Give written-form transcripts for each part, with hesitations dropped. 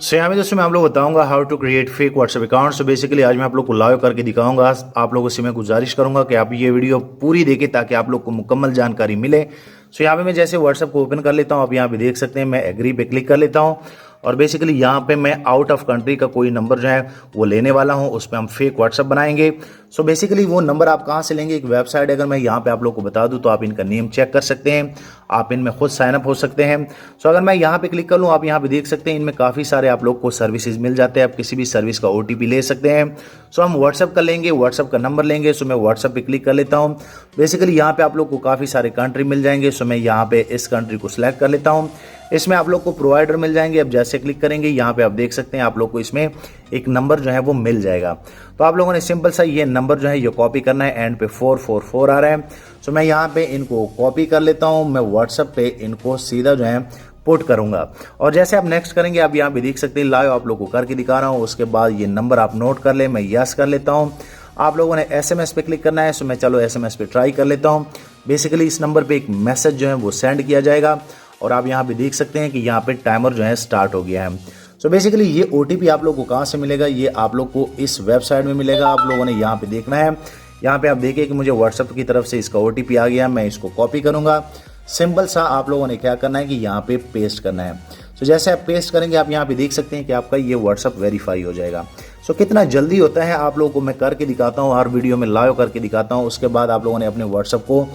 सो यहाँ में दोस्तों मैं आप लोग बताऊंगा how to create fake WhatsApp account. So basically आज मैं आप लोग को लाइव करके दिखाऊंगा। आप लोगों से मैं गुजारिश करूंगा कि आप ये वीडियो पूरी देखें ताकि आप लोग को मुकम्मल जानकारी मिले। सो यहाँ पे मैं जैसे व्हाट्सएप को ओपन कर लेता हूँ, आप यहाँ पे देख सकते हैं मैं एग्री पे क्लिक कर लेता हूँ और बेसिकली यहाँ पे मैं आउट ऑफ कंट्री का कोई नंबर जो है वो लेने वाला हूँ, उस पर हम फेक व्हाट्सएप बनाएंगे। सो बेसिकली वो नंबर आप कहाँ से लेंगे, एक वेबसाइट अगर मैं यहाँ पे आप लोग को बता दूँ तो आप इनका नेम चेक कर सकते हैं, आप इनमें खुद साइन अप हो सकते हैं। सो अगर मैं यहाँ पे क्लिक कर लूँ, आप यहाँ पे देख सकते हैं इनमें काफ़ी सारे आप लोग को सर्विसेज मिल जाते हैं, आप किसी भी सर्विस का OTP ले सकते हैं। सो हम व्हाट्सएप का लेंगे, व्हाट्सएप का नंबर लेंगे। सो मैं व्हाट्सएप पे क्लिक कर लेता हूँ। बेसिकली यहाँ पे आप लोग को काफ़ी सारे कंट्री मिल जाएंगे। सो मैं यहाँ पे इस कंट्री को सिलेक्ट कर लेता हूँ। इसमें आप लोग को प्रोवाइडर मिल जाएंगे। अब जैसे क्लिक करेंगे यहाँ पे आप देख सकते हैं आप लोग को इसमें एक नंबर जो है वो मिल जाएगा। तो आप लोगों ने सिंपल सा ये नंबर जो है ये कॉपी करना है, एंड पे 444 आ रहा है। सो मैं यहाँ पे इनको कॉपी कर लेता हूँ, मैं व्हाट्सएप पे इनको सीधा जो है पुट करूंगा। और जैसे आप नेक्स्ट करेंगे आप यहाँ पे देख सकते हैं लाइव आप लोग को करके दिखा रहा हूँ। उसके बाद ये नंबर आप नोट कर ले, मैं यस कर लेता हूँ। आप लोगों ने SMS पे क्लिक करना है। सो मैं चलो SMS पे ट्राई कर लेता हूँ। बेसिकली इस नंबर पे एक मैसेज जो है वो सेंड किया जाएगा और आप यहाँ पे देख सकते हैं कि यहाँ पे टाइमर जो है स्टार्ट हो गया है। सो बेसिकली ये OTP आप लोग को कहाँ से मिलेगा, ये आप लोग को इस वेबसाइट में मिलेगा। आप लोगों ने यहाँ पे देखना है, यहाँ पे आप देखिए कि मुझे व्हाट्सएप की तरफ से इसका OTP आ गया। मैं इसको कॉपी करूँगा। सिंपल सा आप लोगों ने क्या करना है कि यहाँ पे पेस्ट करना है। सो जैसे आप पेस्ट करेंगे आप यहाँ पे देख सकते हैं कि आपका ये व्हाट्सएप वेरीफाई हो जाएगा। सो कितना जल्दी होता है आप लोगों को मैं करके दिखाता हूँ, हर वीडियो में लाइव करके दिखाता हूँ। उसके बाद आप लोगों ने अपने व्हाट्सएप को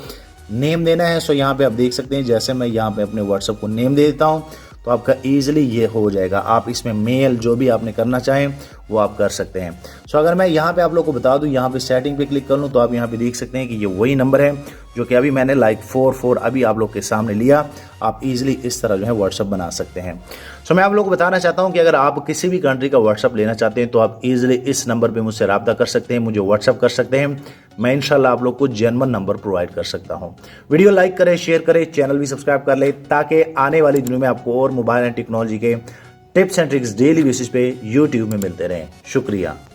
नेम देना है। सो यहाँ पे आप देख सकते हैं जैसे मैं यहाँ पे अपने व्हाट्सएप को नेम दे देता हूँ तो आपका ईजिली ये हो जाएगा। आप इसमें मेल जो भी आपने करना चाहें वो आप कर सकते हैं। सो अगर मैं यहाँ पे आप लोग को बता दूँ, यहाँ पे सेटिंग पे क्लिक कर लूँ तो आप यहाँ पे देख सकते हैं कि ये वही नंबर है जो कि अभी मैंने 44 अभी आप लोग के सामने लिया। आप इजीली इस तरह जो है व्हाट्सएप बना सकते हैं। सो मैं आप लोग को बताना चाहता हूँ कि अगर आप किसी भी कंट्री का व्हाट्सएप लेना चाहते हैं तो आप इजीली इस नंबर पे मुझसे रब्ता कर सकते हैं, मुझे व्हाट्सएप कर सकते हैं। मैं इंशाल्लाह आप लोग को जेन्युइन नंबर प्रोवाइड कर सकता हूँ। वीडियो लाइक करें, शेयर करें, चैनल भी सब्सक्राइब कर ले ताकि आने वाली दिनों में आपको और मोबाइल एंड टेक्नोलॉजी के tips and tricks daily basis पे यूट्यूब में मिलते रहें। शुक्रिया।